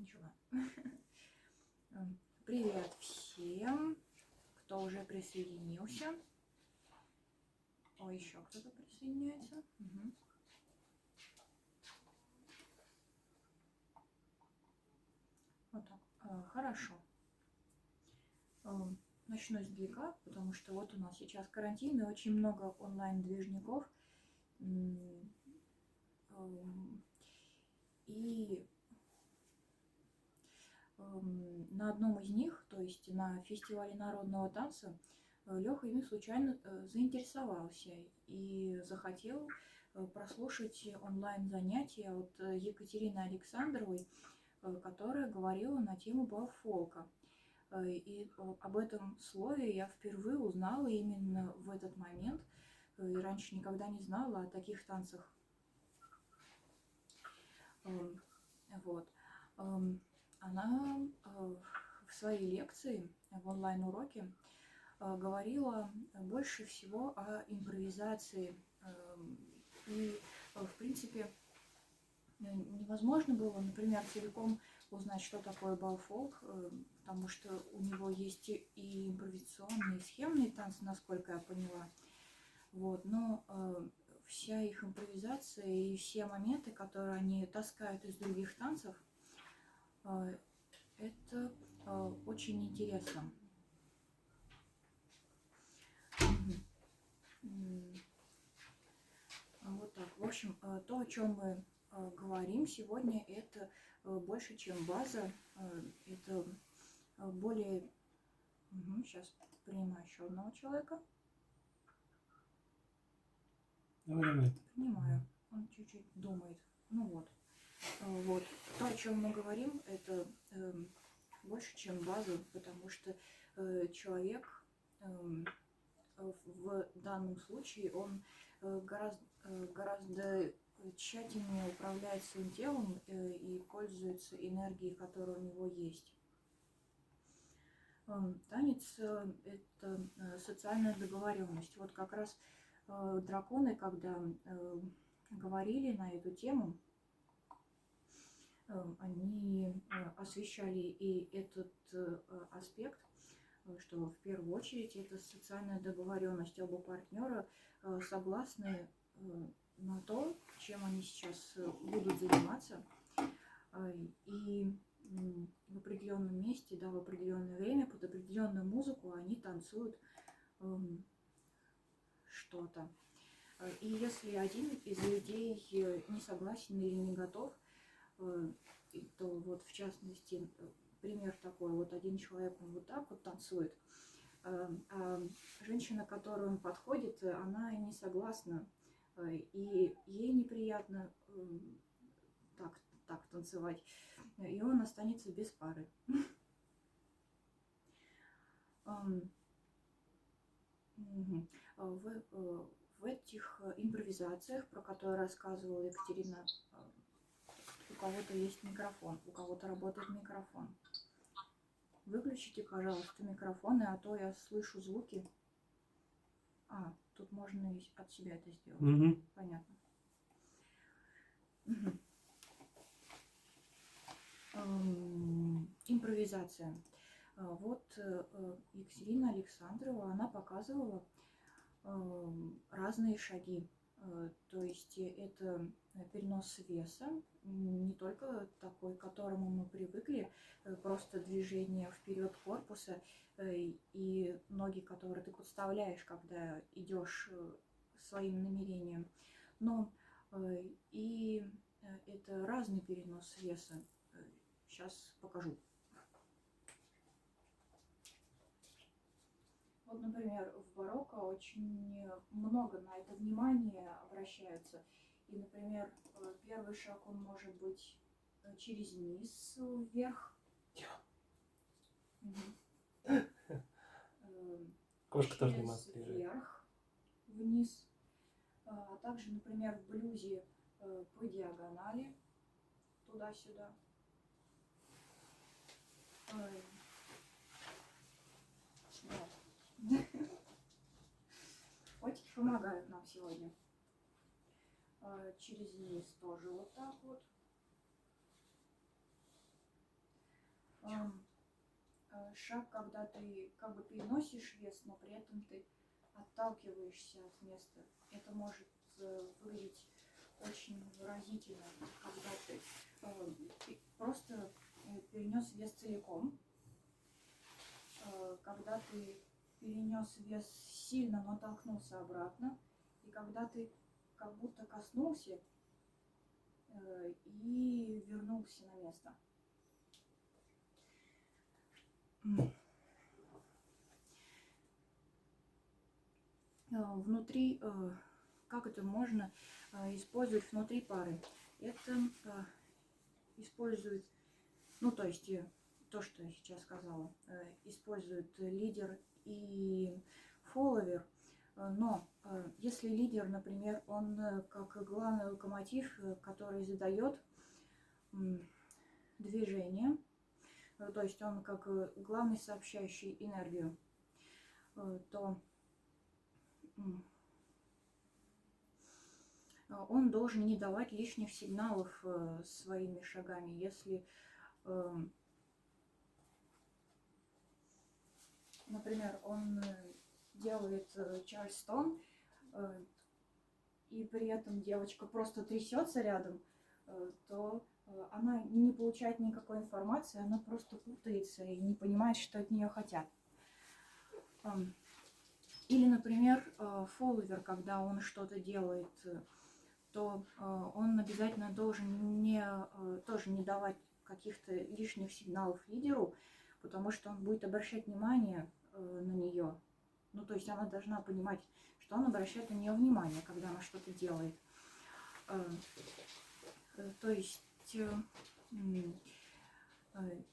ничего. Привет всем, кто уже присоединился. О, еще кто-то присоединяется. Угу. Вот так. Хорошо. Начну издалека, потому что вот у нас сейчас карантин и очень много онлайн-движников. И на одном из них, то есть на фестивале народного танца, Леха ими случайно заинтересовался и захотел прослушать онлайн-занятия от Екатерины Александровой, которая говорила на тему бал-фолка. И об этом слове я впервые узнала именно в этот момент. И раньше никогда не знала о таких танцах. Вот. Она в своей лекции, в онлайн-уроке, говорила больше всего о импровизации. И, в принципе, невозможно было, например, целиком узнать, что такое бал-фолк, потому что у него есть и импровизационные, и схемные танцы, насколько я поняла. Вот. Но вся их импровизация и все моменты, которые они таскают из других танцев, это очень интересно. Вот так. В общем, то, о чем мы говорим сегодня, это больше, чем база. Это более... Сейчас принимаю еще одного человека. Принимаю. Он чуть-чуть думает. Ну вот. Вот. То, о чем мы говорим, это больше, чем база, потому что человек в данном случае, он гораздо тщательнее управляет своим телом и пользуется энергией, которая у него есть. Танец – это социальная договоренность. Вот как раз драконы, когда говорили на эту тему, они освещали и этот аспект, что в первую очередь это социальная договоренность. Оба партнера согласны на то, чем они сейчас будут заниматься, и в определенном месте, да, в определенное время, под определенную музыку они танцуют что-то. И если один из людей не согласен или не готов, то вот в частности пример такой: вот один человек, он вот так вот танцует, а женщина, к которой он подходит, она не согласна, и ей неприятно так танцевать, и он останется без пары. В этих импровизациях, про которые рассказывала Екатерина, у кого-то есть микрофон, у кого-то работает микрофон. Выключите, пожалуйста, микрофоны, а то я слышу звуки. Тут можно от себя это сделать. Понятно. Импровизация. Вот Екатерина Александрова, она показывала разные шаги. То есть это перенос веса, не только такой, к которому мы привыкли, просто движение вперед корпуса и ноги, которые ты подставляешь, когда идешь своим намерением, но и это разный перенос веса. Сейчас покажу. Вот, например, в барокко очень много на это внимание обращаются. И, например, первый шаг, он может быть через низ вверх. Кошка тоже через вверх, вниз. А также, например, в блюзе по диагонали, туда-сюда. Котики помогают нам сегодня. Через низ тоже вот так вот. Шаг, когда ты как бы переносишь вес, но при этом ты отталкиваешься от места. Это может выглядеть очень выразительно, когда ты просто перенес вес целиком, когда ты перенес вес сильно, но толкнулся обратно, и когда ты как будто коснулся и вернулся на место. Внутри, как это можно использовать внутри пары? Это использует, ну то есть то, что я сейчас сказала, используют лидер и фолловер. Но если лидер, например, он как главный локомотив, который задает движение, то есть он как главный сообщающий энергию, то он должен не давать лишних сигналов своими шагами. Если, например, он делает Чарльстон, и при этом девочка просто трясется рядом, то она не получает никакой информации, она просто путается и не понимает, что от нее хотят. Или, например, фолловер, когда он что-то делает, то он обязательно должен тоже не давать каких-то лишних сигналов лидеру, потому что он будет обращать внимание на нее. Ну, то есть она должна понимать, что он обращает на нее внимание, когда она что-то делает. То есть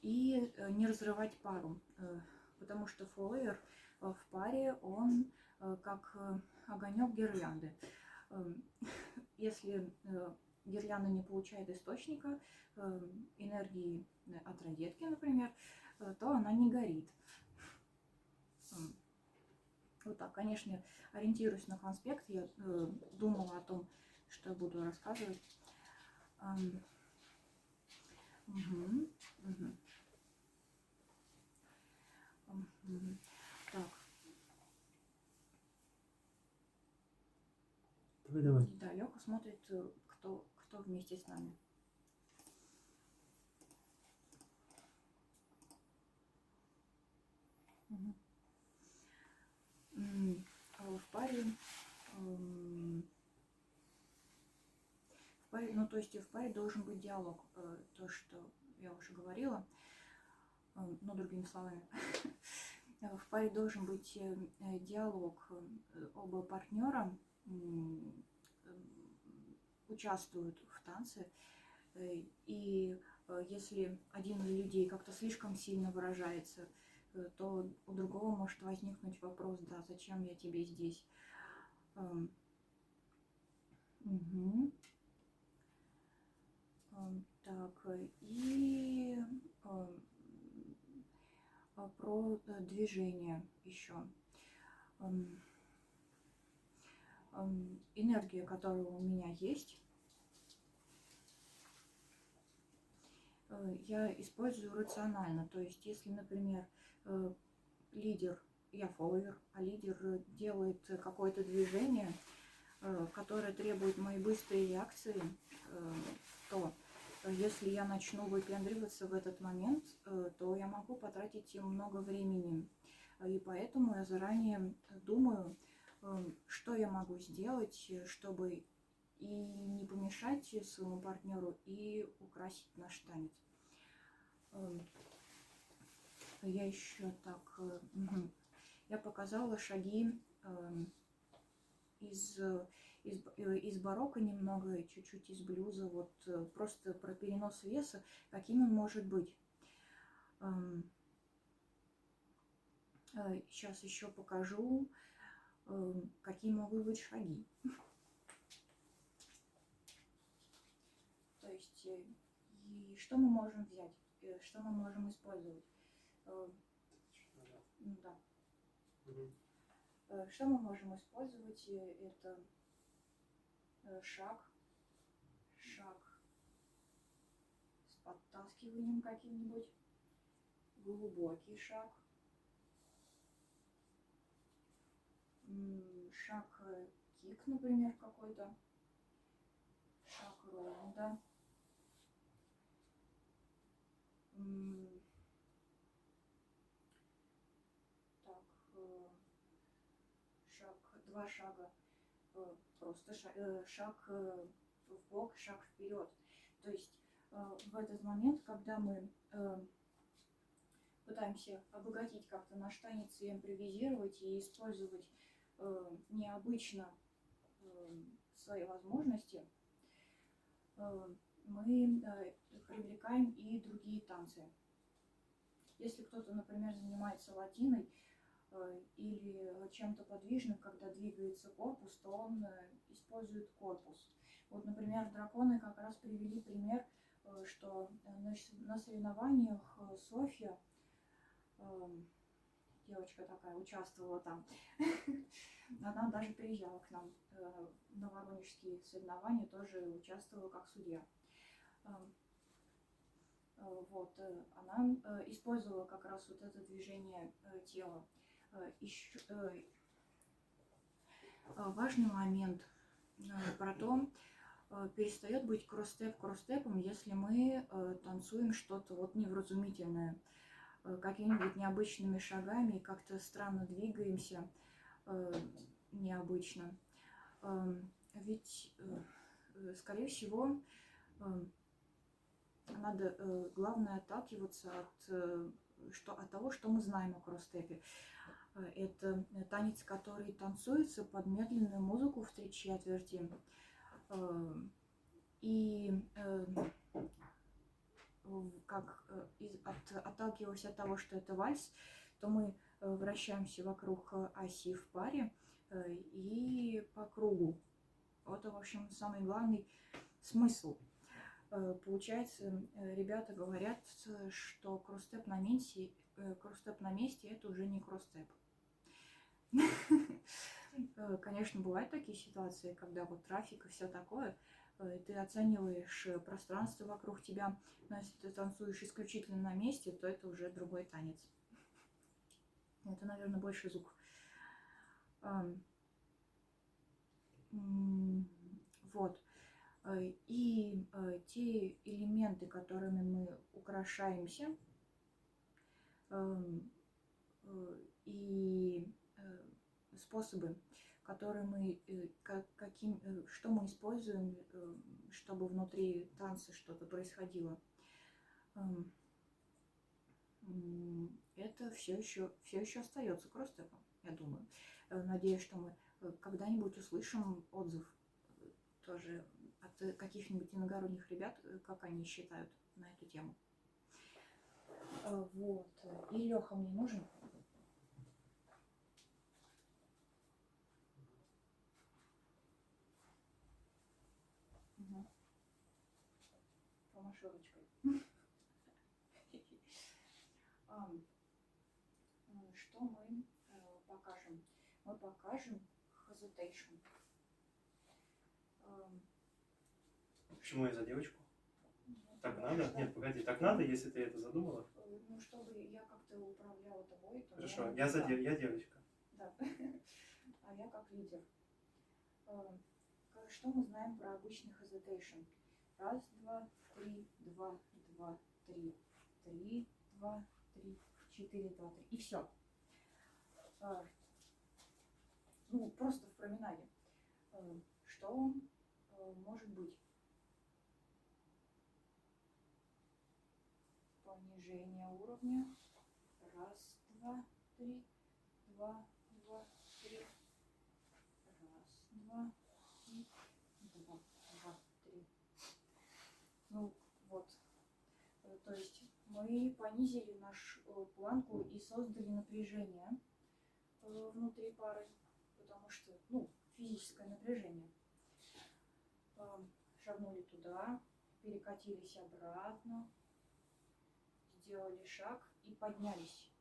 и не разрывать пару, потому что фолловер в паре, он как огонек гирлянды. Если гирлянда не получает источника энергии от розетки, например, то она не горит. Вот так, конечно, ориентируясь на конспект, я думала о том, что я буду рассказывать. Так. Давай. Да, Лёха смотрит, кто вместе с нами. В паре, ну то есть в паре должен быть диалог, то, что я уже говорила, но другими словами. В паре должен быть диалог, оба партнера участвуют в танце, и если один из людей как-то слишком сильно выражается, то у другого может возникнуть вопрос, да, зачем я тебе здесь? Так, и про движение еще. Энергия, которая у меня есть, я использую рационально. То есть, если, например, лидер, я фолловер, а лидер делает какое-то движение, которое требует моей быстрой реакции, то если я начну выпендриваться в этот момент, то я могу потратить много времени. И поэтому я заранее думаю, что я могу сделать, чтобы и не помешать своему партнеру, и украсить наш танец. Я еще так... Я показала шаги из барокко немного, чуть-чуть из блюза, вот просто про перенос веса, каким он может быть. Сейчас еще покажу, какие могут быть шаги. То есть, и что мы можем взять, что мы можем использовать. Да. Что мы можем использовать? Это шаг с подтаскиванием каким-нибудь. глубокий шаг, шаг кик, например, какой-то, шаг ронда, так, шаг, два шага, просто шаг в бок, шаг вперед. То есть в этот момент, когда мы пытаемся обогатить как-то наш танец и импровизировать, и использовать необычно свои возможности, мы привлекаем и другие танцы. Если кто-то, например, занимается латиной или чем-то подвижным, когда двигается корпус, то он использует корпус. Вот, например, драконы как раз привели пример, что на соревнованиях Софья, девочка такая, участвовала там, она даже приезжала к нам на воронежские соревнования, тоже участвовала как судья. Вот, она использовала как раз вот это движение тела. Еще важный момент про то, перестает быть кросс-степ кросс-степом, если мы танцуем что-то вот невразумительное, какими-нибудь необычными шагами, как-то странно двигаемся, необычно. Ведь, скорее всего, надо, главное, отталкиваться от того, что мы знаем о кросс-степе. Это танец, который танцуется под медленную музыку в 3/4. И отталкиваясь от того, что это вальс, то мы вращаемся вокруг оси в паре и по кругу. Вот, в общем, самый главный смысл. Получается, ребята говорят, что кросс-степ на месте это уже не кросс-степ. Конечно, бывают такие ситуации, когда вот трафик и все такое, ты оцениваешь пространство вокруг тебя, но если ты танцуешь исключительно на месте, то это уже другой танец. Это, наверное, больше звук. Вот. И те элементы, которыми мы украшаемся, и способы, которые мы, что мы используем, чтобы внутри танца что-то происходило, это все еще остается кросс-степом, я думаю. Надеюсь, что мы когда-нибудь услышим отзыв тоже от каких-нибудь иногородних ребят, как они считают на эту тему. Вот. И Леха мне нужен. Угу. Помаши ручкой. Что мы покажем? Мы покажем hesitation. Почему я за девочку? Так надо? Нет, погоди, так надо, если ты это задумала? Ну, чтобы я как-то управляла тобой. То хорошо, я девочка. Да. А я как лидер. Что мы знаем про обычный hesitation? 1, 2, 3, 2, 2, 3, 3, 2, 3, 4, 2, 3. И все. Ну, просто в променаде. Что может быть? Понижение уровня. 1, 2, 3, 2, 2, 3. 1, 2, 3, 2, 2, 3. Ну, вот. То есть мы понизили нашу планку и создали напряжение внутри пары, потому что, ну, физическое напряжение. Шагнули туда, перекатились обратно, сделали шаг и поднялись.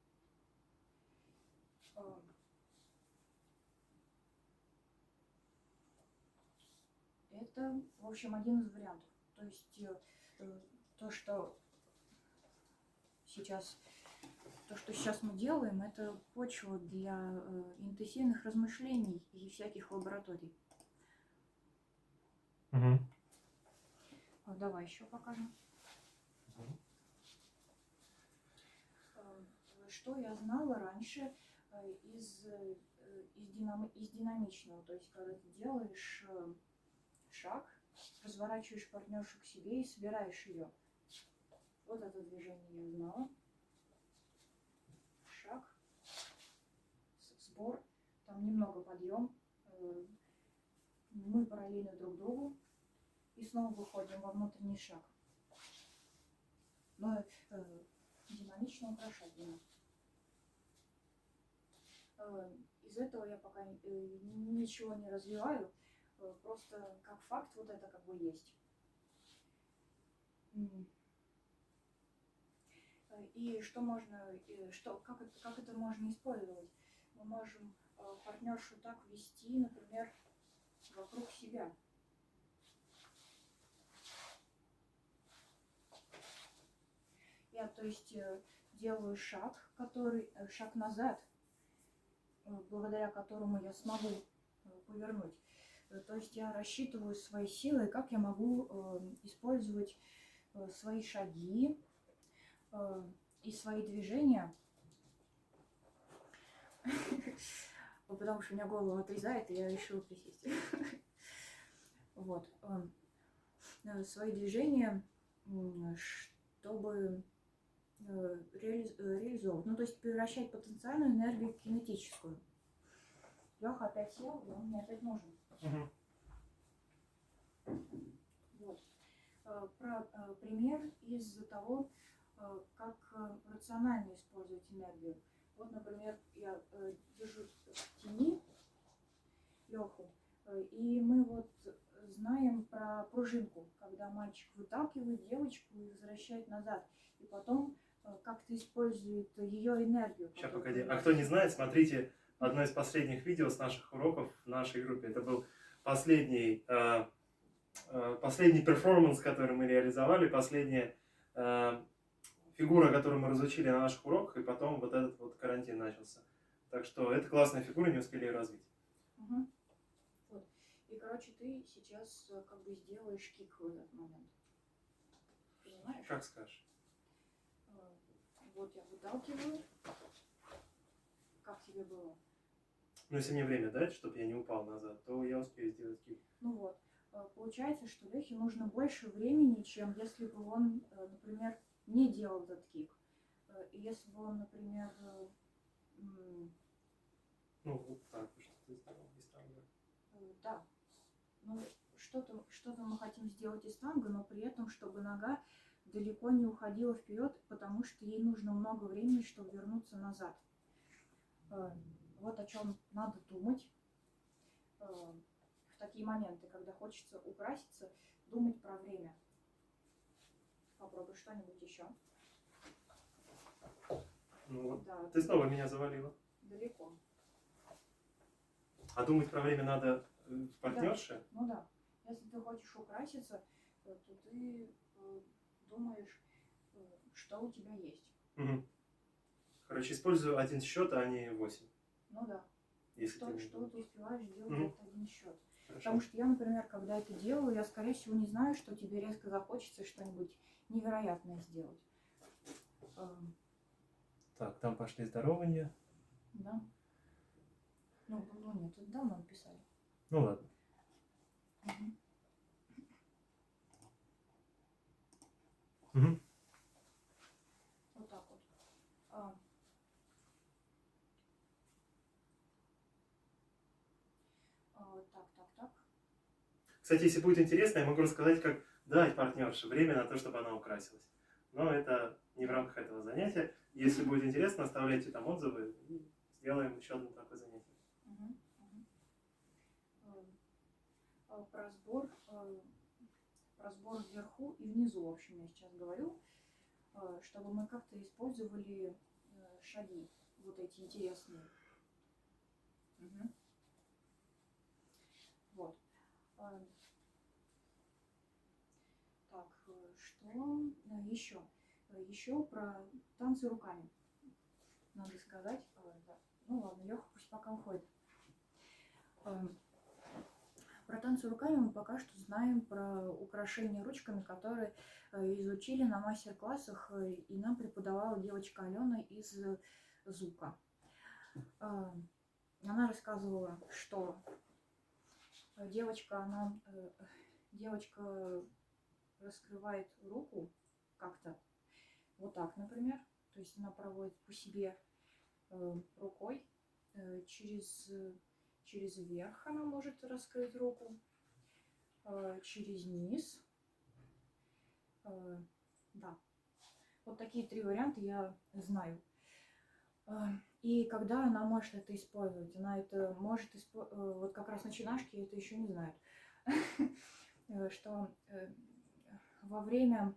Это, в общем, один из вариантов. То есть то, что сейчас То, что сейчас мы делаем, это почва для интенсивных размышлений и всяких лабораторий. Мгм. Давай еще покажем. Мгм. Что я знала раньше из динамичного. То есть, когда ты делаешь шаг, разворачиваешь партнершу к себе и собираешь ее. Вот это движение я знала. Шаг, сбор, там немного подъем. Мы параллельно друг другу и снова выходим во внутренний шаг. Но динамично украшать длину. Из этого я пока ничего не развиваю, просто как факт вот это как бы есть. И что можно, как это можно использовать? Мы можем партнершу так вести, например, вокруг себя. Я, то есть, делаю шаг назад, благодаря которому я смогу повернуть. То есть я рассчитываю свои силы, как я могу использовать свои шаги и свои движения, потому что у меня голову отрезает, и я решила присесть. Вот. Свои движения, чтобы реализовывать. Ну, то есть превращать потенциальную энергию в кинетическую. Леха опять сел, и он мне опять нужен. Мгм. Вот. Пример из того, как рационально использовать энергию. Вот, например, я держу в тени Леху, и мы вот знаем про пружинку, когда мальчик выталкивает девочку и возвращает назад, и потом как-то использует ее энергию. Сейчас, погоди. А кто не знает, смотрите одно из последних видео с наших уроков в нашей группе. Это был последний перформанс, который мы реализовали, последняя фигура, которую мы разучили на наших уроках, и потом вот этот вот карантин начался. Так что это классная фигура, не успели ее развить. Угу. Вот. И, короче, ты сейчас как бы сделаешь кик в этот момент. Понимаешь? Как скажешь. Вот я выталкиваю. Как тебе было? Ну, если мне время дать, чтобы я не упал назад, то я успею сделать кик. Ну вот. Получается, что Лехе нужно больше времени, чем если бы он, например, не делал этот кик. И если бы он, например, Ну, вот так, что ты сделал из танго. да, ну что-то мы хотим сделать из танго, но при этом, чтобы нога далеко не уходила вперед, потому что ей нужно много времени, чтобы вернуться назад. Вот о чем надо думать в такие моменты, когда хочется украситься, думать про время. Попробуй что-нибудь еще. Ну вот, Да, ты снова меня завалила. далеко. А думать про время надо в партнерше? Да. Ну да. Если ты хочешь украситься, то ты думаешь, что у тебя есть. Угу. Короче, использую один счет, а не 8. Ну да. Если Что ты успеваешь сделать Мгм. этот один счет. Хорошо. Потому что я, например, когда это делаю, я, скорее всего, не знаю, что тебе резко захочется что-нибудь невероятное сделать. Так, там пошли здорования. Да. Ну нет, это давно написали. Ну ладно. Угу. Угу. Вот так вот. Так. Кстати, если будет интересно, я могу рассказать, как дать партнерше время на то, чтобы она украсилась. Но это не в рамках этого занятия. Если будет интересно, оставляйте там отзывы и сделаем еще одно такое занятие. Про сбор вверху и внизу, в общем, я сейчас говорю, чтобы мы как-то использовали шаги, вот эти интересные. Угу. Вот. Так, что еще? Еще про танцы руками. надо сказать. Да. Ну ладно, Леха пусть пока уходит. Про танцы руками мы пока что знаем про украшения ручками, которые изучили на мастер-классах, и нам преподавала девочка Алена из ЗУКа. Она рассказывала, что девочка раскрывает руку как-то вот так, например. То есть она проводит по себе рукой через верх она может раскрыть руку, через низ. Да. Вот такие 3 варианта я знаю. И когда она может это использовать? Она это может использовать, вот как раз начинашки это еще не знают, что во время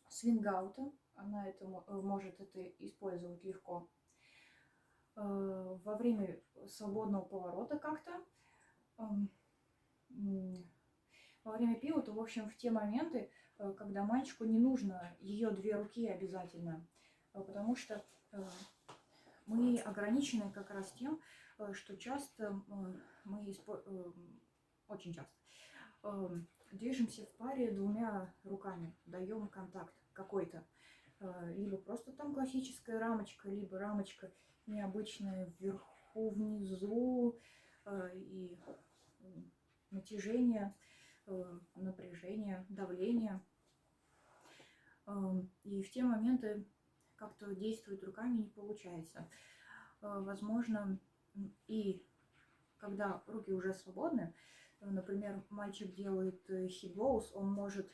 свингаута она это может это использовать легко. Во время свободного поворота как-то, во время пивота, в общем, в те моменты, когда мальчику не нужно ее 2 руки обязательно, потому что мы ограничены как раз тем, что часто очень часто движемся в паре 2 руками, даем контакт какой-то, либо просто там классическая рамочка, либо рамочка необычная вверху, внизу, и натяжение, напряжение, давление. И в те моменты как-то действовать руками не получается. Возможно, и когда руки уже свободны, например, мальчик делает хип-гоус, он может,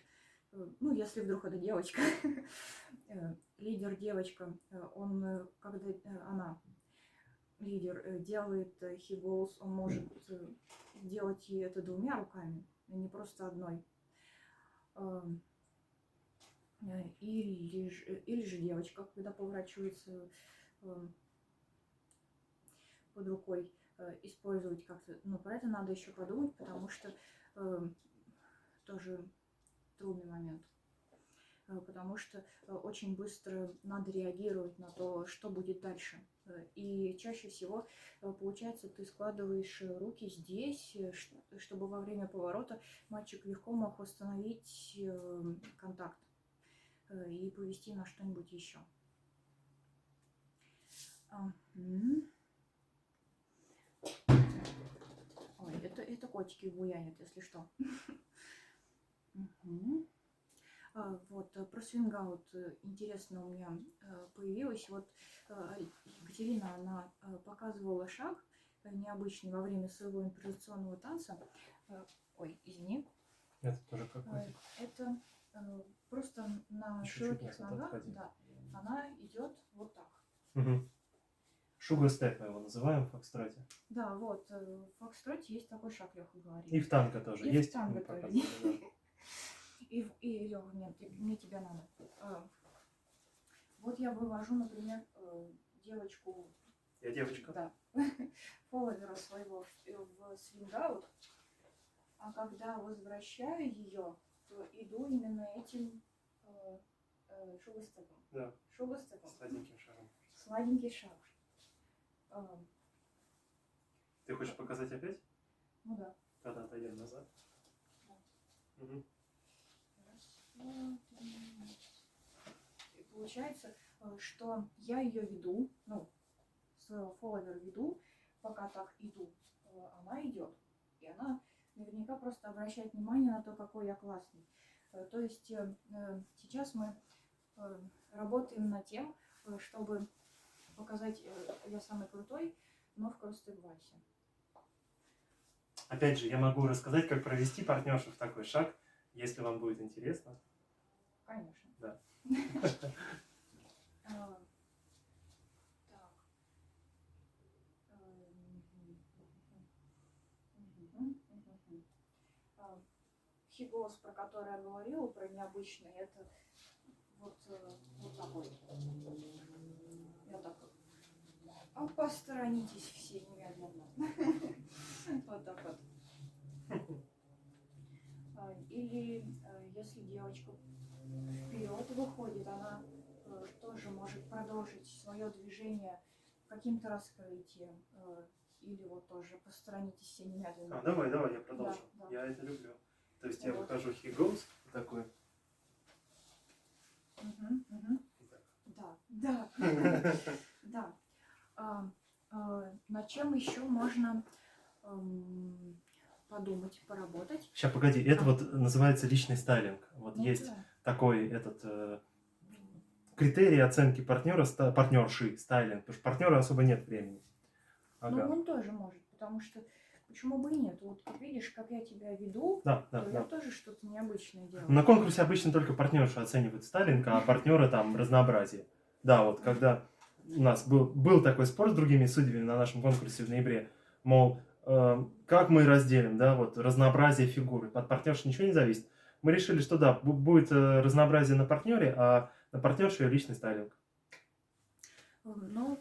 ну, если вдруг это девочка, лидер девочка, когда она лидер делает хип-гоус, он может делать и это 2 руками, а не просто одной. Или же девочка, когда поворачивается под рукой, использовать как-то. Но про это надо еще подумать, потому что тоже трудный момент. Потому что очень быстро надо реагировать на то, что будет дальше. И чаще всего, получается, ты складываешь руки здесь, чтобы во время поворота мальчик легко мог восстановить контакт и повести на что-нибудь еще. Ой, это котики буянят, если что. Вот, про свингаут интересно у меня появилось. Вот Екатерина, она показывала шаг необычный во время своего импровизационного танца. Ой, извини. Это тоже какой-то. Это просто на широких ногах, да, она идет вот так. Угу. Шугар-степ мы его называем в фокстроте. Да, вот, в фокстроте есть такой шаг, Леха говорит. И в танго тоже и есть. В танго тоже. И Леха, мне тебя надо. Вот я вывожу, например, девочку. Я девочка. Да. Фолловера своего в свингаут. А когда возвращаю ее, то иду именно этим шугар-степом. Да. Шугар-степом. Сладеньким шагом. Сладенький шаг. Ты хочешь показать опять? Ну да. Тогда отойдем назад. Да. Угу. Раз, два, три. И получается, что я ее веду, ну, своего фолловера веду, пока так иду, она идет. И она наверняка просто обращает внимание на то, какой я классный. То есть сейчас мы работаем над тем, чтобы показать, я самый крутой, но в кросс-степ-вальсе. Опять же, я могу рассказать, как провести партнершу в такой шаг, если вам будет интересно. Конечно. Да. Хип-гоус, про который я говорила, про необычный, это вот такой. Я так. А посторонитесь все немедленно. Вот так вот. Или если девочка вперед выходит, она тоже может продолжить свое движение каким-то раскрытием. Или вот тоже посторонитесь все немедленно. Давай, я продолжу. Да. Я это люблю. То есть я Вот. выхожу he goes, такой. Да. Да. Над чем еще можно подумать, поработать? Сейчас, погоди, это вот называется личный стайлинг. Вот Ну есть да. такой критерий оценки партнера, партнерши, стайлинг, потому что партнера особо нет времени. Ну, он тоже может, потому что почему бы и нет? Вот как видишь, как я тебя веду, то я тоже что-то необычное делаю. На конкурсе обычно только партнерша оценивает стайлинг, а партнеры там разнообразие. Да, вот когда у нас был такой спор с другими судьями на нашем конкурсе в ноябре, мол, как мы разделим, да, вот разнообразие фигуры. От партнерши ничего не зависит. Мы решили, что да, будет разнообразие на партнере, а на партнерше личный стайлинг. Ну,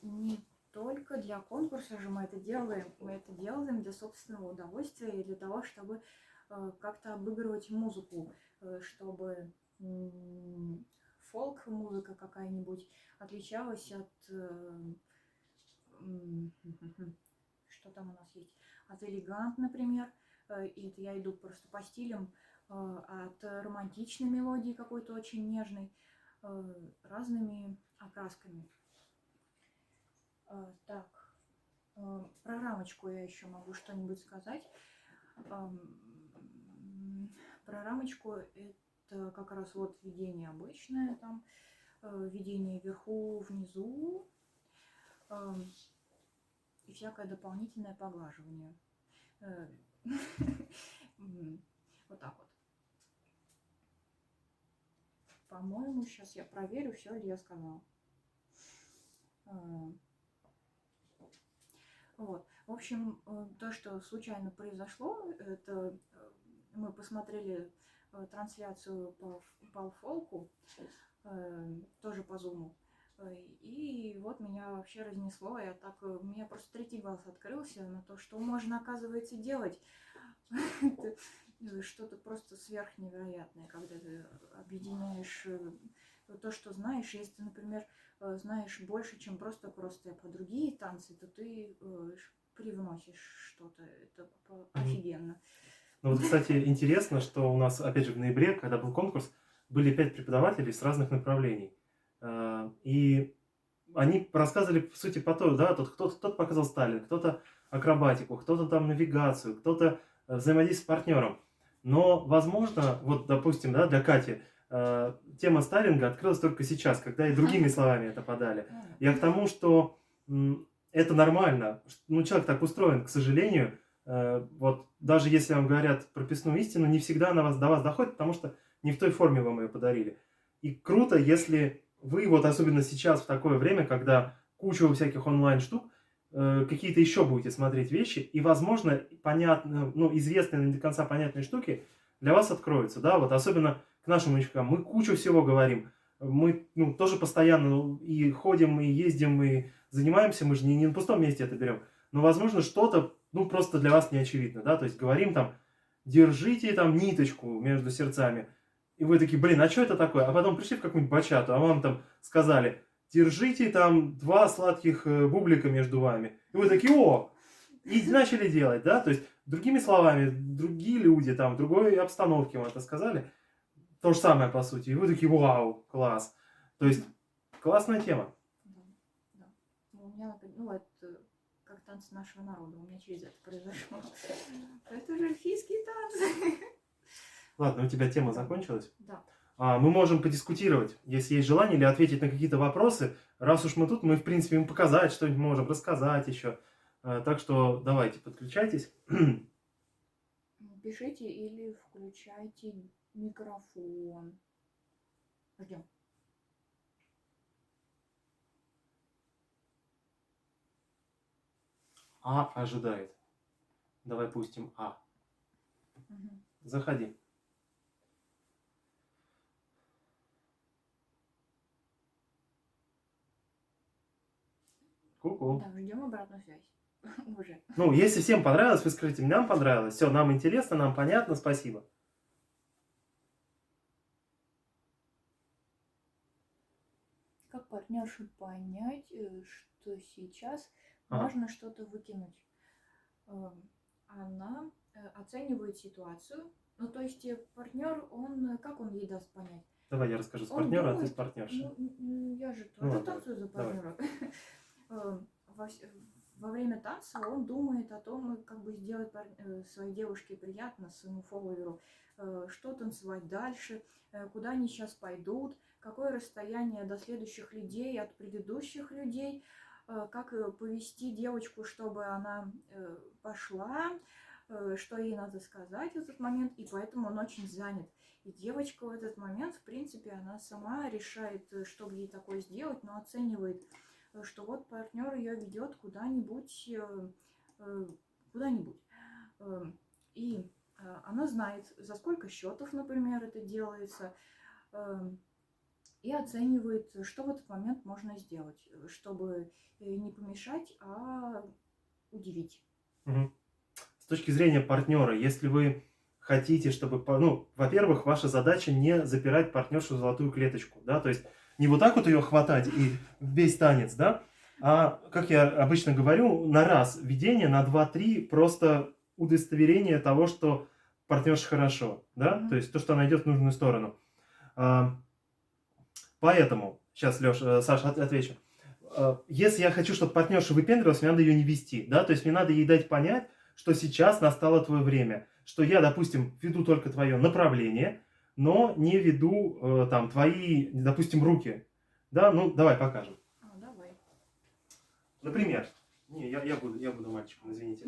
не только для конкурса же мы это делаем. Мы это делаем для собственного удовольствия и для того, чтобы как-то обыгрывать музыку, чтобы фолк-музыка какая-нибудь отличалась от... Что там у нас есть? От элегант, например. И это я иду просто по стилям. От романтичной мелодии какой-то очень нежной. Разными окрасками. Так, про рамочку я еще могу что-нибудь сказать. Про рамочку это как раз вот введение обычное, там введение вверху, внизу и всякое дополнительное поглаживание. Вот так вот. По-моему, сейчас я проверю, все ли я сказала. Вот. В общем, то, что случайно произошло, это мы посмотрели трансляцию по фолку, тоже по зуму. И вот меня вообще разнесло, у меня просто третий глаз открылся на то, что можно, оказывается, делать. Что-то просто сверхневероятное, когда ты объединяешь то, что знаешь. Если ты, например, знаешь больше, чем просто кросс-степ, а другие танцы, то ты привносишь что-то. Это офигенно. Ну вот, кстати, интересно, что у нас, опять же, в ноябре, когда был конкурс, были 5 преподавателей с разных направлений. И они рассказывали, по сути, по то, да, кто-то показал стайлинг, кто-то акробатику, кто-то там навигацию, кто-то взаимодействие с партнером. Но, возможно, вот, допустим, да, для Кати тема стайлинга открылась только сейчас, когда и другими словами это подали. Я к тому, что это нормально. Ну, человек так устроен, к сожалению. Вот даже если вам говорят прописную истину, не всегда до вас доходит, потому что не в той форме вам ее подарили. И круто, если вы, вот особенно сейчас, в такое время, когда куча всяких онлайн-штук, какие-то еще будете смотреть вещи, и, возможно, понятно, ну, известные, но не до конца понятные штуки для вас откроются, да, вот особенно к нашим ученикам. Мы кучу всего говорим, мы тоже постоянно и ходим, и ездим, и занимаемся, мы же не на пустом месте это берем, но, возможно, что-то, просто для вас не очевидно, да, то есть говорим там, держите там ниточку между сердцами, и вы такие, блин, а что это такое? А потом пришли в какую-нибудь бачату, а вам там сказали, держите там 2 сладких бублика между вами. И вы такие, о! И начали делать, да? То есть, другими словами, другие люди там, в другой обстановке вам это сказали. То же самое, по сути. И вы такие, вау, класс. То есть, классная тема. Да. У меня, это как танцы нашего народа. У меня через это произошло. Это же эльфийские танцы. Ладно, у тебя тема закончилась? Да. Мы можем подискутировать, если есть желание, или ответить на какие-то вопросы. Раз уж мы тут, мы, в принципе, им показать что-нибудь можем, рассказать еще. Так что давайте, подключайтесь. Пишите или включайте микрофон. Ждем. А ожидает. Давай пустим А. Угу. Заходи. Ку-ку. Так, ждем обратную связь. Уже. Ну, если всем понравилось, вы скажите, нам понравилось. Все, нам интересно, нам понятно, спасибо. партнершу понять, что сейчас Ага. можно что-то выкинуть. Она оценивает ситуацию. Ну, то есть партнер, он, как он ей даст понять? Давай я расскажу с Он партнера, а ты с думает, партнерши. я же Ну тоже ладно, танцую за давай. партнера. Во время танца он думает о том, как бы сделать своей девушке приятно, своему фолловеру, что танцевать дальше, куда они сейчас пойдут, какое расстояние до следующих людей от предыдущих людей, как повести девочку, чтобы она пошла, что ей надо сказать в этот момент, и поэтому он очень занят. И девочка в этот момент, в принципе, она сама решает, что ей такое сделать, но оценивает, что вот партнер ее ведет куда-нибудь, куда-нибудь. И она знает, за сколько счетов, например, это делается, и оценивает, что в этот момент можно сделать, чтобы не помешать, а удивить. Угу. С точки зрения партнера, если вы хотите, чтобы, ну, во-первых, ваша задача не запирать партнершу в золотую клеточку, да, то есть не вот так вот ее хватать и весь танец, да, а, как я обычно говорю, на раз ведение, на 2-3 просто удостоверение того, что партнерша хорошо, да, то есть то, что она идет в нужную сторону. Поэтому, сейчас, Леша, Саша, отвечу. Если я хочу, чтобы партнерша выпендрилась, мне надо ее не вести, да, то есть мне надо ей дать понять, что сейчас настало твое время, что я, допустим, веду только твое направление, но не веду там твои, допустим, руки, да, ну, давай покажем. Давай. Например, я буду мальчиком, извините.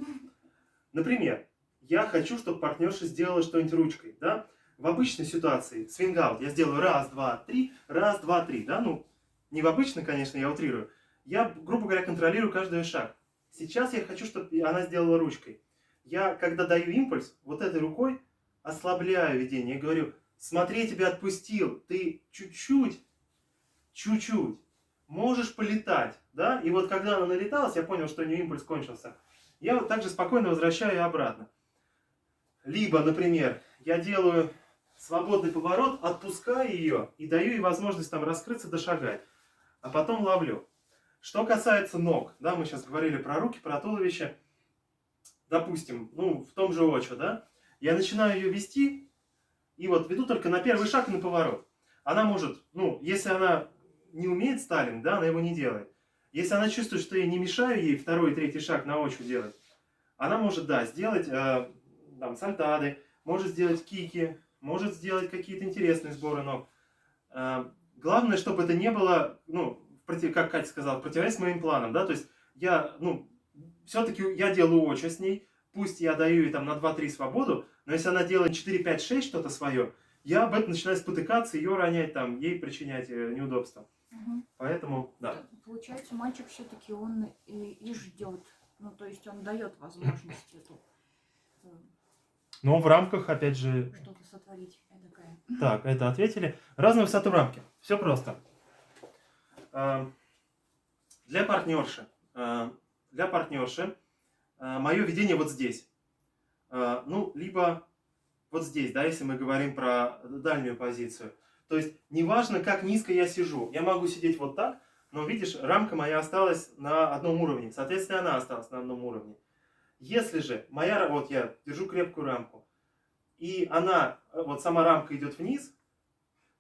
Например, я хочу, чтобы партнерша сделала что-нибудь ручкой, да, в обычной ситуации, свинг-аут, я сделаю раз, два, три, да, ну, не в обычной, конечно, я утрирую, я, грубо говоря, контролирую каждый шаг. Сейчас я хочу, чтобы она сделала ручкой. Я, когда даю импульс, вот этой рукой ослабляю ведение. Я говорю, смотри, я тебя отпустил, ты чуть-чуть можешь полетать, да? И вот когда она налеталась, я понял, что у нее импульс кончился. Я вот так же спокойно возвращаю ее обратно. Либо, например, я делаю свободный поворот, отпускаю ее и даю ей возможность там раскрыться, дошагать. А потом ловлю. Что касается ног, да, мы сейчас говорили про руки, про туловище. Допустим, ну, в том же очо, да, я начинаю ее вести, и вот веду только на первый шаг и на поворот. Она может, ну, если она не умеет стайлинг, да, она его не делает. Если она чувствует, что я не мешаю ей второй и третий шаг на очу делать, она может, да, сделать там сальтады, может сделать кики, может сделать какие-то интересные сборы ног. Главное, чтобы это не было, ну, как Катя сказала, в противовес моим планам, да, то есть я, ну, все-таки я делаю очо с ней, пусть я даю ей там на 2-3 свободу, но если она делает 4, 5, 6 что-то свое, я об этом начинаю спотыкаться, ее ронять, там, ей причинять неудобства. Угу. Поэтому, да. Получается, мальчик все-таки он и ждет, ну, то есть он дает возможность эту Но в рамках, опять же... что-то сотворить. Эдакое. Так, это ответили. Разную высоту рамки. Все просто. Для партнерши мое видение вот здесь. Ну, либо вот здесь, да, если мы говорим про дальнюю позицию. То есть, неважно, как низко я сижу. Я могу сидеть вот так, но, видишь, рамка моя осталась на одном уровне. Соответственно, она осталась на одном уровне. Если же моя, вот я держу крепкую рамку, и она, вот сама рамка идет вниз,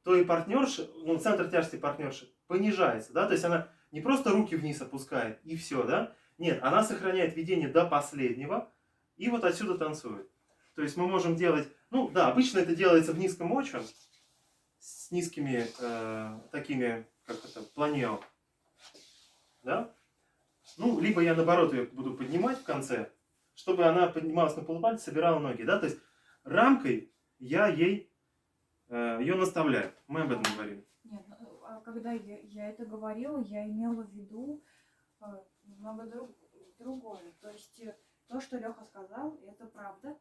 то и партнерша, ну, центр тяжести партнерши понижается, да, то есть она не просто руки вниз опускает и все, да, нет, она сохраняет ведение до последнего и вот отсюда танцует. То есть мы можем делать, ну да, обычно это делается в низком очо, с низкими такими, как это, планео, да, ну, либо я наоборот ее буду поднимать в конце, чтобы она поднималась на полупальце, собирала ноги, да, то есть рамкой я ей ее наставляю. Мы об этом говорили. Нет, а когда я это говорила, я имела в виду немного другое. То есть то, что Леха сказал, это правда.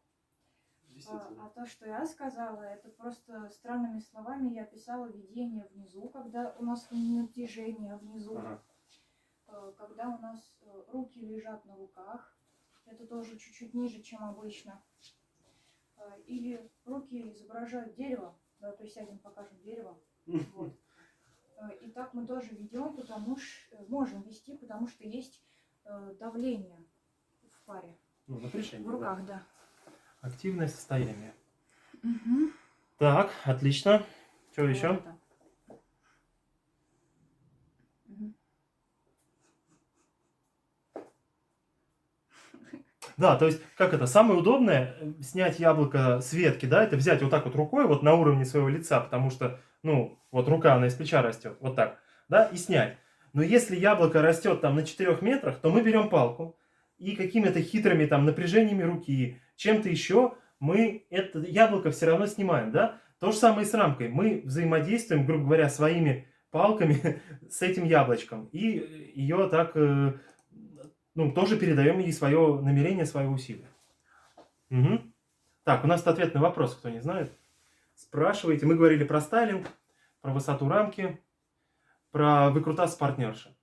А то, что я сказала, это просто странными словами я описала видение внизу, когда у нас натяжение внизу. Ага. Когда у нас руки лежат на руках, это тоже чуть-чуть ниже, чем обычно. Или руки изображают дерево, да, то есть сядем, покажем дерево. Вот. И так мы тоже ведем, можем вести, потому что есть давление в паре. Ну, напряжение. В руках, да. Активное состояние. Угу. Так, отлично. Что Вот еще? это. Мгм. Да, то есть, как это, самое удобное снять яблоко с ветки, да, это взять вот так вот рукой, вот на уровне своего лица, потому что, ну, вот рука, она из плеча растет, вот так, да, и снять. Но если яблоко растет там на 4 метрах, то мы берем палку и какими-то хитрыми там напряжениями руки, чем-то еще, мы это яблоко все равно снимаем, да. То же самое и с рамкой. Мы взаимодействуем, грубо говоря, своими палками с этим яблочком. И ее так ну, тоже передаем ей свое намерение, свое усилие. Угу. Так, у нас ответ на вопрос, кто не знает. Спрашивайте. Мы говорили про стайлинг, про высоту рамки, про выкрутас партнерши.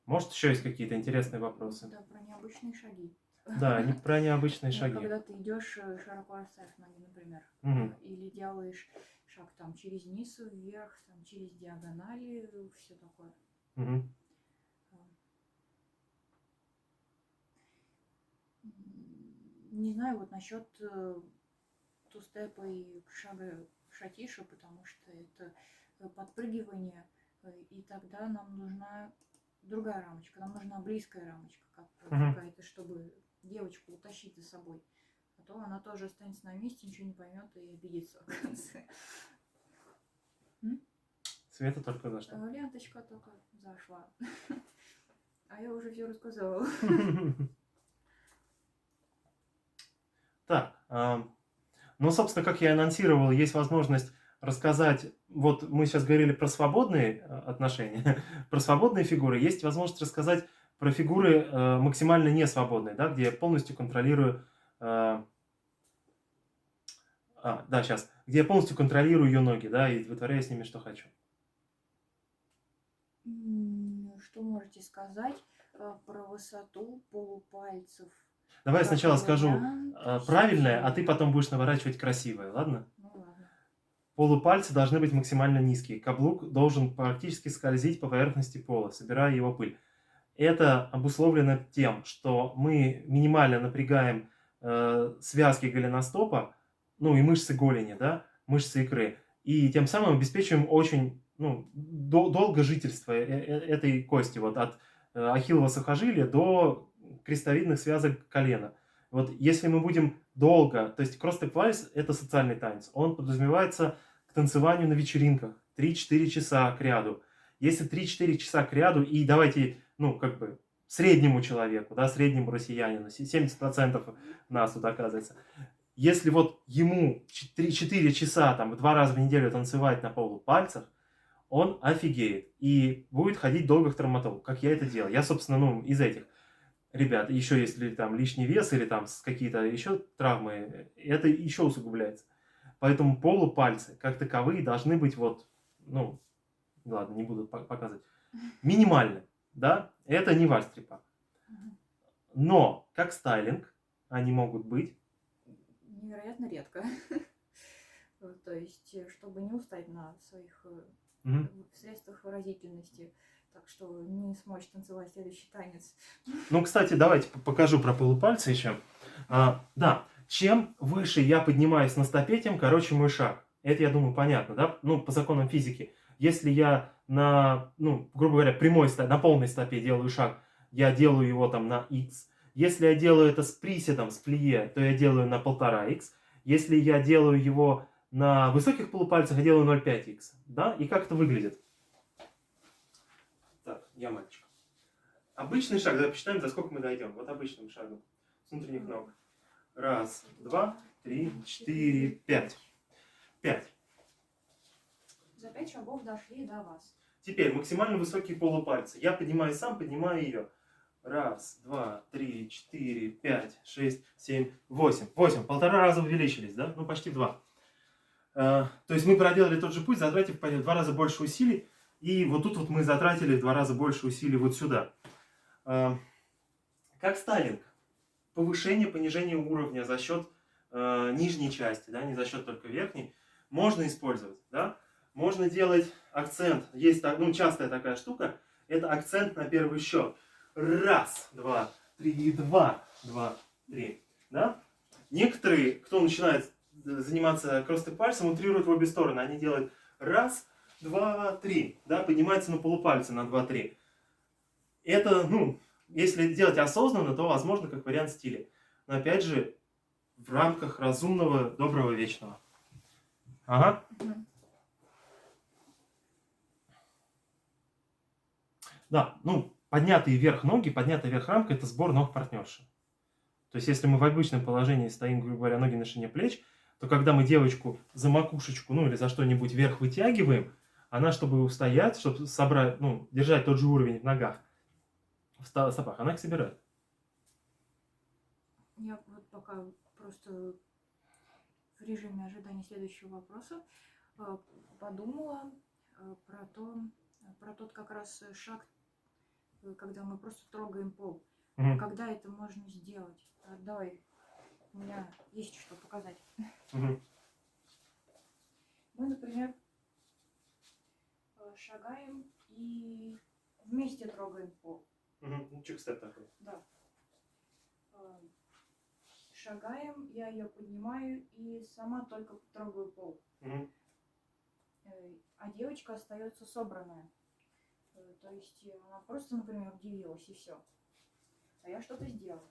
Может, еще есть какие-то интересные вопросы? Да, про необычные шаги. Да, не про необычные шаги. Когда ты идешь, широко расставив ноги, например, Угу. или делаешь шаг там через низ вверх, там, через диагонали, все такое. Угу. Не знаю, вот насчет тустепа и шага шатиша, потому что это подпрыгивание, и тогда нам нужна другая рамочка, нам нужна близкая рамочка какая-то, чтобы девочку утащить за собой. А то она тоже останется на месте, ничего не поймет и обидится в конце. Света только за что? Ленточка только зашла. А я уже все рассказала. Так, ну, собственно, как я анонсировал, есть возможность рассказать, вот мы сейчас говорили про свободные отношения, про свободные фигуры, есть возможность рассказать про фигуры максимально несвободные, да, где я полностью контролирую, где я полностью контролирую ее ноги, да, и вытворяю с ними, что хочу. Что можете сказать про высоту полупальцев? Давай я сначала скажу правильное, а ты потом будешь наворачивать красивое, ладно? Ну ладно. Полупальцы должны быть максимально низкие. Каблук должен практически скользить по поверхности пола, собирая его пыль. Это обусловлено тем, что мы минимально напрягаем связки голеностопа, ну и мышцы голени, да, мышцы икры, и тем самым обеспечиваем очень долго жительство этой кости, вот от ахиллова сухожилия до крестовидных связок колена. Вот если мы будем долго, то есть кросс-степ вальс – это социальный танец, он подразумевается к танцеванию на вечеринках 3-4 часа к ряду. Если 3-4 часа к ряду, и давайте, среднему человеку, да, среднему россиянину, 70% нас тут оказывается, если вот ему 4 часа, там, 2 раза в неделю танцевать на полупальцах, он офигеет и будет ходить долго к травматологу, как я это делал. Я, собственно, из этих ребят, еще если там лишний вес или там какие-то еще травмы, это еще усугубляется. Поэтому полупальцы, как таковые, должны быть ладно, не буду показывать, минимально, да, это не вальс-трепа. Но, как стайлинг, они могут быть невероятно редко. То есть, чтобы не устать на своих средствах выразительности. Так что не смочь танцевать следующий танец. Ну, кстати, давайте покажу про полупальцы еще. Да, чем выше я поднимаюсь на стопе, тем короче мой шаг. Это, я думаю, понятно, да? Ну, по законам физики. Если я на, грубо говоря, на полной стопе делаю шаг, я делаю его там на x. Если я делаю это с приседом, с плие, то я делаю на 1,5x. Если я делаю его на высоких полупальцах, я делаю 0,5x. Да? И как это выглядит? Так, я мальчик. Обычный шаг, давай посчитаем, за сколько мы дойдем. Вот обычным шагом. С внутренних ног. 1, 2, 3, 4, 5. 5. За 5 шагов дошли до вас. Теперь максимально высокие полупальцы. Я поднимаю сам, поднимаю ее. 1, 2, 3, 4, 5, 6, 7, 8. 8. 1,5 раза увеличились, да? Ну, почти 2. То есть мы проделали тот же путь, затратив в 2 раза больше усилий. И вот тут вот мы затратили в 2 раза больше усилий вот сюда. Как стайлинг. Повышение, понижение уровня за счет нижней части, да, не за счет только верхней, можно использовать, да. можно делать акцент. Есть частая такая штука. Это акцент на первый счет. Раз, два, три, два, два, три. Да? Некоторые, кто начинает заниматься кросстеп пальцем, утрируют в обе стороны. Они делают раз, два, три. Да? Поднимаются на полупальцы на два, три. Это, если делать осознанно, то возможно как вариант стиля. Но опять же, в рамках разумного, доброго, вечного. Ага. Да, поднятые вверх ноги, поднятая вверх рамка – это сбор ног партнерши. То есть, если мы в обычном положении стоим, грубо говоря, ноги на ширине плеч, то когда мы девочку за макушечку, или за что-нибудь вверх вытягиваем, она, чтобы устоять, чтобы собрать, держать тот же уровень в ногах, в стопах, она их собирает. Я вот пока просто в режиме ожидания следующего вопроса подумала про тот как раз шаг, когда мы просто трогаем пол. Когда это можно сделать? Давай, у меня есть что показать. Мы, например, шагаем и вместе трогаем пол. Чик-степ такой. Да. Шагаем, я ее поднимаю и сама только трогаю пол. А девочка остается собранная. То есть она просто, например, удивилась и все. А я что-то сделала.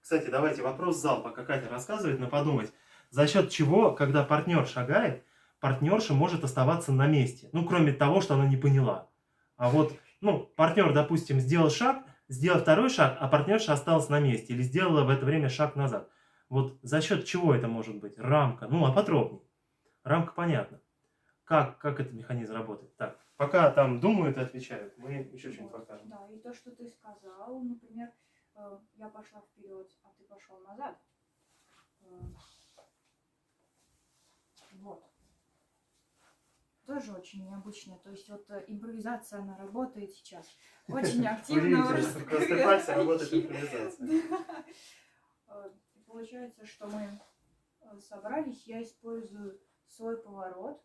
Кстати, давайте вопрос в зал, пока Катя рассказывает, но подумать. За счет чего, когда партнер шагает, партнерша может оставаться на месте? Кроме того, что она не поняла. А вот, партнер, допустим, сделал второй шаг, а партнерша осталась на месте. Или сделала в это время шаг назад. Вот за счет чего это может быть? Рамка. А подробнее. Рамка понятна. Как этот механизм работает? Так, пока там думают и отвечают, мы еще что-нибудь покажем. Да, и то, что ты сказал, например, я пошла вперед, а ты пошел назад. Вот. Тоже очень необычно. То есть вот импровизация, она работает сейчас. Очень активно. В кросстеп пальце работает импровизация. Получается, что мы собрались, я использую свой поворот,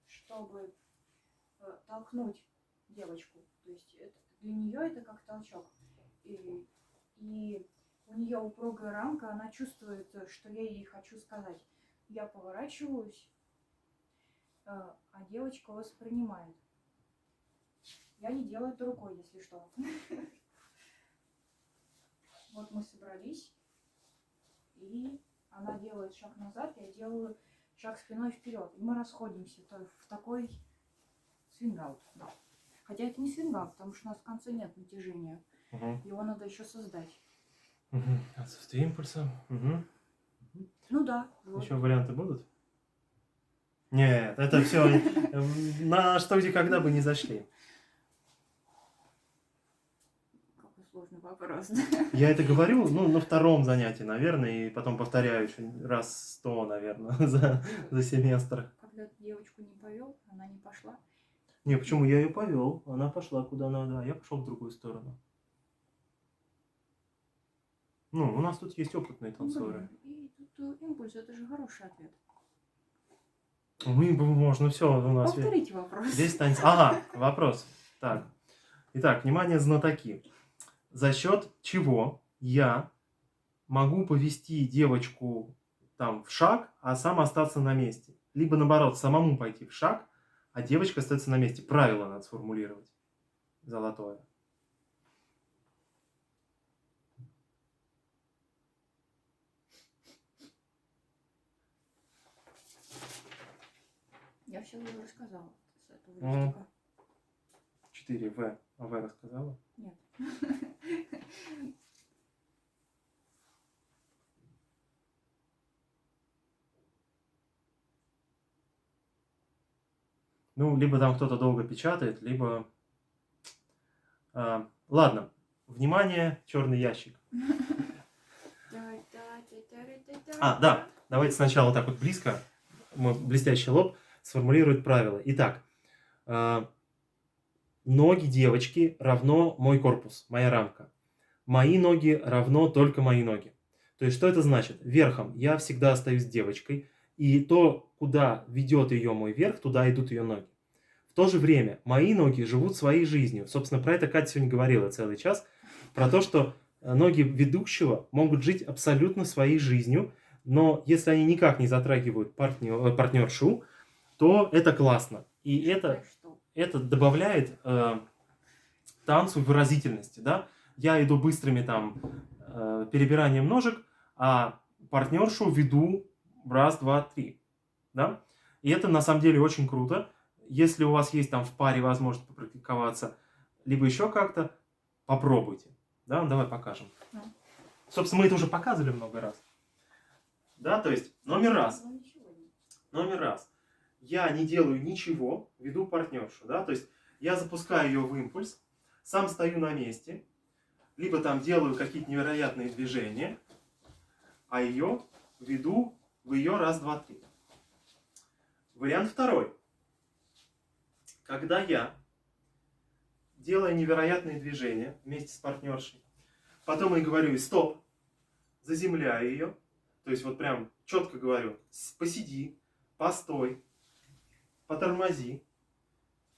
чтобы толкнуть девочку. То есть для нее это как толчок. И у нее упругая рамка, она чувствует, что я ей хочу сказать. Я поворачиваюсь, а девочка воспринимает. Я не делаю это рукой, если что. Вот мы собрались, и она делает шаг назад, я делаю шаг спиной вперед. И мы расходимся в такой свинг-аут. Да. Хотя это не свинг-аут, потому что у нас в конце нет натяжения. Его надо еще создать. Отсутствие импульса. Да. Вот. Еще варианты будут? Нет, это все на что где когда бы не зашли. Какой сложный вопрос. Я это говорю, на втором занятии, наверное, и потом повторяю еще раз 100, наверное, за семестр. Когда ты девочку не повел, она не пошла. Не, почему? Я ее повел, она пошла куда надо, а я пошел в другую сторону. У нас тут есть опытные танцоры. И тут импульс, это же хороший ответ. Можно все у нас. Повторите вопрос. Здесь танец. Ага, вопрос. Так. Итак, внимание, знатоки. За счет чего я могу повести девочку в шаг, а сам остаться на месте? Либо наоборот, самому пойти в шаг, а девочка остается на месте. Правило надо сформулировать. Золотое. Я все уже рассказала с этого листика. 4В. А В рассказала? Нет. Либо там кто-то долго печатает, либо... Ладно. Внимание, черный ящик. Да. Давайте сначала так вот близко, мой блестящий лоб, сформулирует правила. Итак, ноги девочки равно мой корпус, моя рамка. Мои ноги равно только мои ноги. То есть, что это значит? Верхом я всегда остаюсь девочкой, И то, куда ведет ее мой верх, туда идут ее ноги. В то же время мои ноги живут своей жизнью. Собственно, про это Катя сегодня говорила целый час. Про то, что ноги ведущего могут жить абсолютно своей жизнью, но если они никак не затрагивают партнершу, то это классно. И это добавляет танцу выразительности, да. Я иду быстрыми там перебиранием ножек, а партнершу веду раз, два, три, да. И это на самом деле очень круто. Если у вас есть там в паре возможность попрактиковаться, либо еще как-то, попробуйте. Да, давай покажем. Собственно, мы это уже показывали много раз. Да, то есть номер раз. Я не делаю ничего, веду партнершу, да, то есть я запускаю ее в импульс, сам стою на месте, либо там делаю какие-то невероятные движения, а ее веду в ее раз, два, три. Вариант второй. Когда я делаю невероятные движения вместе с партнершей, потом я говорю ей стоп, заземляю ее, то есть вот прям четко говорю, посиди, постой, потормози,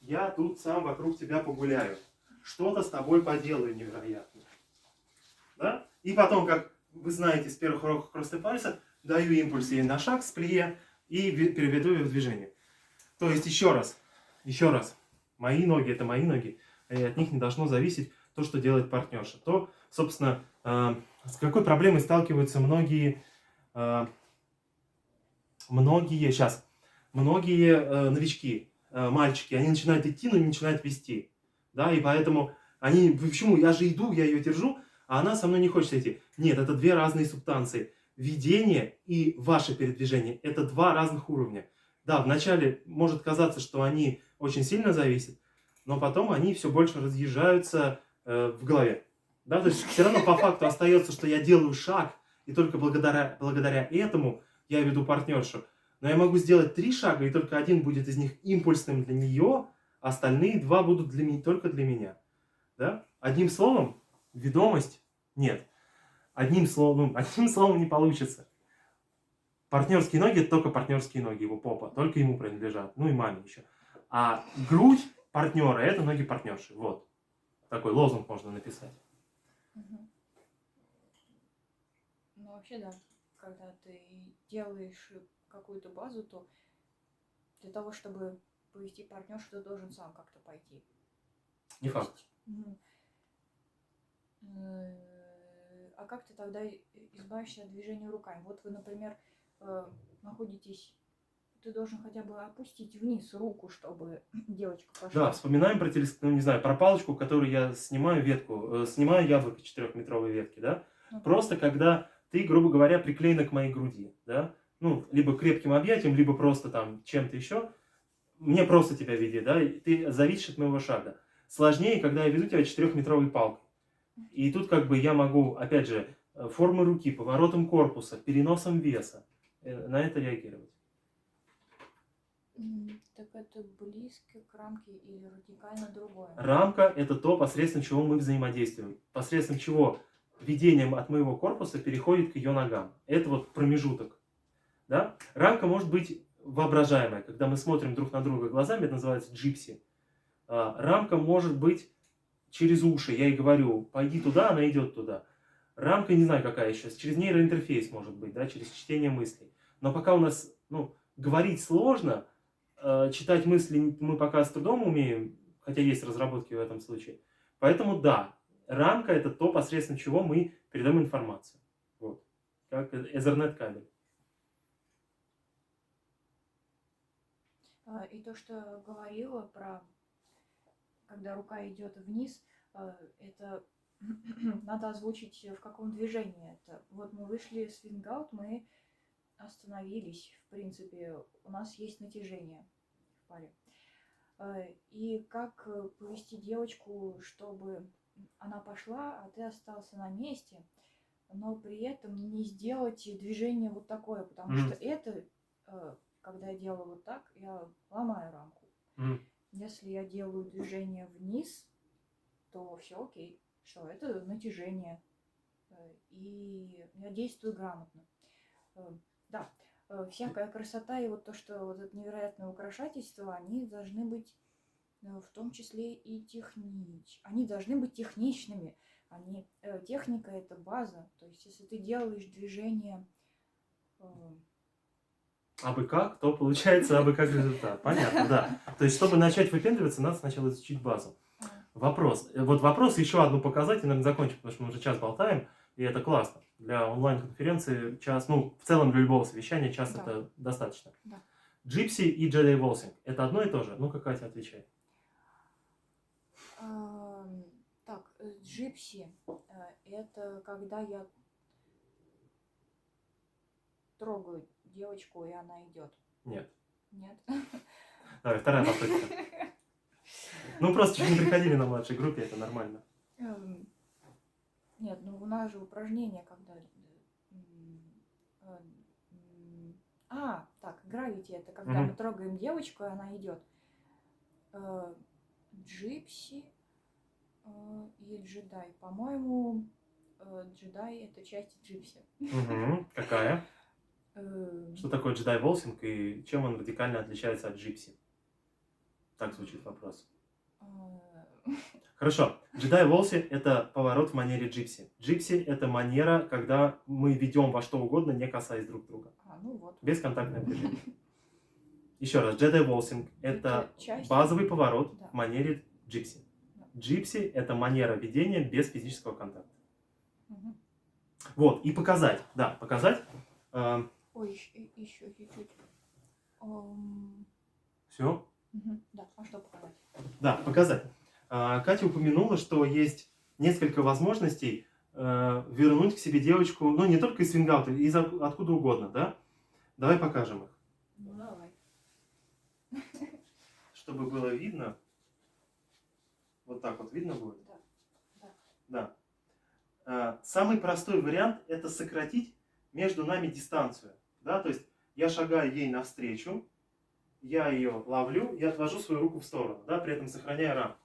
я тут сам вокруг тебя погуляю, что-то с тобой поделаю невероятно. Да? И потом, как вы знаете, с первых уроков кросс-степ вальса, даю импульс ей на шаг с плие и переведу ее в движение. То есть еще раз, мои ноги это мои ноги, и от них не должно зависеть то, что делает партнерша. То, собственно, с какой проблемой сталкиваются многие новички, мальчики, они начинают идти, но не начинают вести. Да, и поэтому они, почему, я же иду, я ее держу, а она со мной не хочет идти. Нет, это две разные субстанции. Видение и ваше передвижение – это два разных уровня. Да, вначале может казаться, что они очень сильно зависят, но потом они все больше разъезжаются в голове. Да, то есть все равно по факту остается, что я делаю шаг, и только благодаря этому я веду партнершу. Но я могу сделать 3 шага, и только один будет из них импульсным для нее, а остальные 2 будут только для меня. Да? Одним словом, ведомость нет. Одним словом не получится. Партнерские ноги – это только партнерские ноги, его попа, только ему принадлежат, ну и маме еще. А грудь партнера – это ноги партнерши. Вот. Такой лозунг можно написать. Ну, вообще, да, когда ты делаешь какую-то базу, то для того, чтобы повести партнершу, ты должен сам как-то пойти. Не факт. А как ты тогда избавишься от движения руками? Вот вы, например, находитесь, ты должен хотя бы опустить вниз руку, чтобы девочка пошла. Да, вспоминаем про про палочку, которую я снимаю ветку, снимаю яблоко 4-метровой ветки, да? Просто когда ты, грубо говоря, приклеена к моей груди, да? Ну, либо крепким объятием, либо просто там чем-то еще. Мне просто тебя видеть, да? И ты зависишь от моего шага. Сложнее, когда я веду тебя 4-метровой палкой. И тут как бы я могу, опять же, формой руки, поворотом корпуса, переносом веса на это реагировать. Так это близко к рамке или радикально другое? Рамка – это то, посредством чего мы взаимодействуем. Посредством чего ведением от моего корпуса переходит к ее ногам. Это вот промежуток. Да? Рамка может быть воображаемая. Когда мы смотрим друг на друга глазами, это называется джипси. Рамка может быть через уши. Я ей говорю, пойди туда, она идет туда. Рамка, не знаю какая еще, через нейроинтерфейс может быть, да, через чтение мыслей. Но пока у нас, говорить сложно, читать мысли мы пока с трудом умеем, хотя есть разработки в этом случае. Поэтому да, рамка – это то, посредством чего мы передаем информацию. Вот. Как Ethernet кабель. И то, что говорила про, когда рука идет вниз, это надо озвучить, в каком движении это. Вот мы вышли с свинг-аут, мы остановились, в принципе, у нас есть натяжение в паре. И как повести девочку, чтобы она пошла, а ты остался на месте, но при этом не сделать движение вот такое, потому что это, когда я делаю вот так, я ломаю рамку. Если я делаю движение вниз, то все окей, что это натяжение, и я действую грамотно. Да, всякая красота и вот то, что вот это невероятное украшательство, они должны быть в том числе и они должны быть техничными. Техника это база. То есть, если ты делаешь движение, э, Абы как, то получается абы как результат. Понятно, да. То есть, чтобы начать выпендриваться, надо сначала изучить базу. Вопрос. Вот вопрос еще одну показать и, наверное, закончим, потому что мы уже час болтаем, и это классно. Для онлайн-конференции час, ну, в целом для любого совещания час Да. это достаточно. Да. Джипси и Jedi Волсинг – это одно и то же? Ну-ка, Катя, отвечай. Так, джипси это когда я трогаю девочку, и она идет. Нет. Нет? Давай, вторая попытка. Ну, просто чуть не приходили на младшей группе, это нормально. Нет, ну у нас же упражнение, когда... Так, гравити это когда мы трогаем девочку, и она идет. Джипси и джедай. По-моему, джедай это часть джипси. Какая? Что такое Jedi Волсинг и чем он радикально отличается от джипси? Так звучит вопрос. Хорошо. Jedi Волси – это поворот в манере джипси. Джипси – это манера, когда мы ведем во что угодно, не касаясь друг друга. Ну вот. Бесконтактное движение. Еще раз, Jedi Волсинг – это базовый поворот в манере джипси. Джипси – это манера ведения без физического контакта. Вот, и показать. Да, показать. Ой, еще чуть-чуть. Все? Да, а что показать? Да, показать. Катя упомянула, что есть несколько возможностей вернуть к себе девочку, ну, не только из свингаута, из откуда угодно, да? Давай покажем их. Ну, давай. Чтобы было видно. Вот так вот видно будет? Да. Самый простой вариант – это сократить между нами дистанцию. Да? То есть я шагаю ей навстречу, я ее ловлю и отвожу свою руку в сторону, да, при этом сохраняя рамку.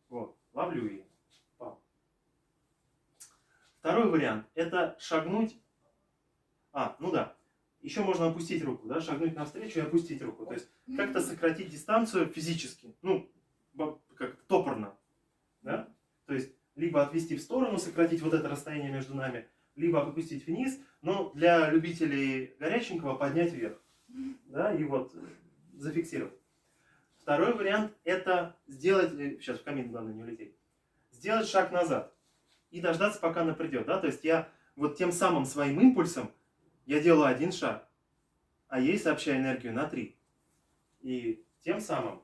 Вот, ловлю ее. Второй вариант – это шагнуть. Ну да. Еще можно опустить руку, да, шагнуть навстречу и опустить руку. То есть как-то сократить дистанцию физически, ну, как топорно, да. То есть либо отвести в сторону, сократить вот это расстояние между нами, либо опустить вниз, но для любителей горяченького поднять вверх, да, и вот зафиксировать. Второй вариант – это сделать, сейчас в камин главное не улететь, сделать шаг назад и дождаться, пока она придет, да, то есть я вот тем самым своим импульсом я делаю один шаг, а ей сообщаю энергию на 3. И тем самым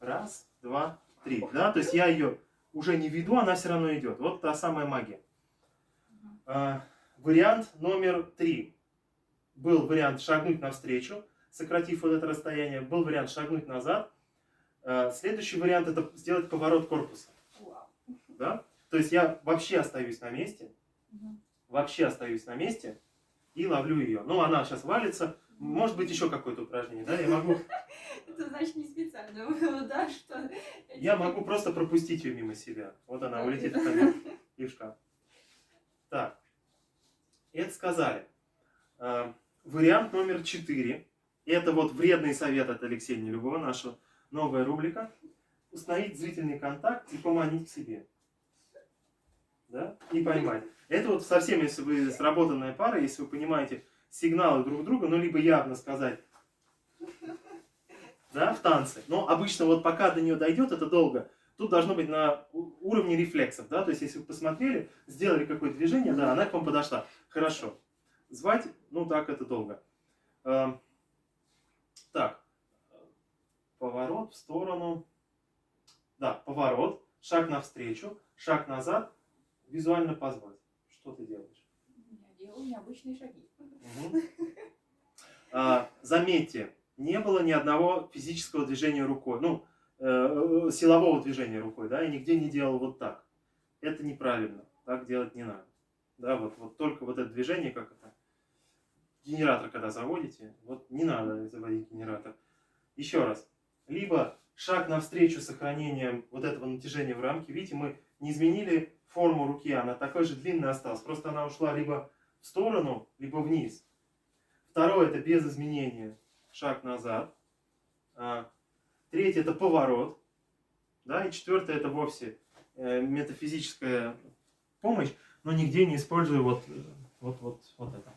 раз, два, три, да, то есть я ее уже не веду, она все равно идет. Вот та самая магия. Вариант номер 3. Был вариант шагнуть навстречу, сократив вот это расстояние. Был вариант шагнуть назад. Следующий вариант – это сделать поворот корпуса. Да? То есть я вообще остаюсь на месте. И ловлю ее. Ну, она сейчас валится. Может быть, еще какое-то упражнение, да? Я могу... Это значит не специально было, да? Что... Я могу просто пропустить ее мимо себя. Вот она улетит в камин и в шкаф. Так. Это сказали. Вариант номер 4. Это вот вредный совет от Алексея Нелюбова, наша новая рубрика. Установить зрительный контакт и поманить к себе. Да? И поймать. Это вот совсем, если вы сработанная пара, если вы понимаете сигналы друг друга, ну, либо явно сказать, да, в танце. Но обычно вот пока до нее дойдет, это долго. Тут должно быть на уровне рефлексов, да, то есть если вы посмотрели, сделали какое-то движение, да, она к вам подошла. Хорошо. Звать, ну, так это долго. Так. Поворот в сторону. Да, поворот, шаг навстречу, шаг назад, визуально позвать. Что ты делаешь? Я делаю необычные шаги. Заметьте, не было ни одного физического движения рукой, ну, силового движения рукой, да, и нигде не делал вот так. Это неправильно, так делать не надо. Да, вот только вот это движение, как это, генератор, когда заводите, вот не надо заводить генератор. Еще раз, либо шаг навстречу с сохранением вот этого натяжения в рамке, видите, мы не изменили форму руки, она такой же длинная осталась, просто она ушла либо в сторону, либо вниз. Второе это без изменения, шаг назад. Третье это поворот. Да, и четвертое это вовсе метафизическая помощь, но нигде не использую вот это.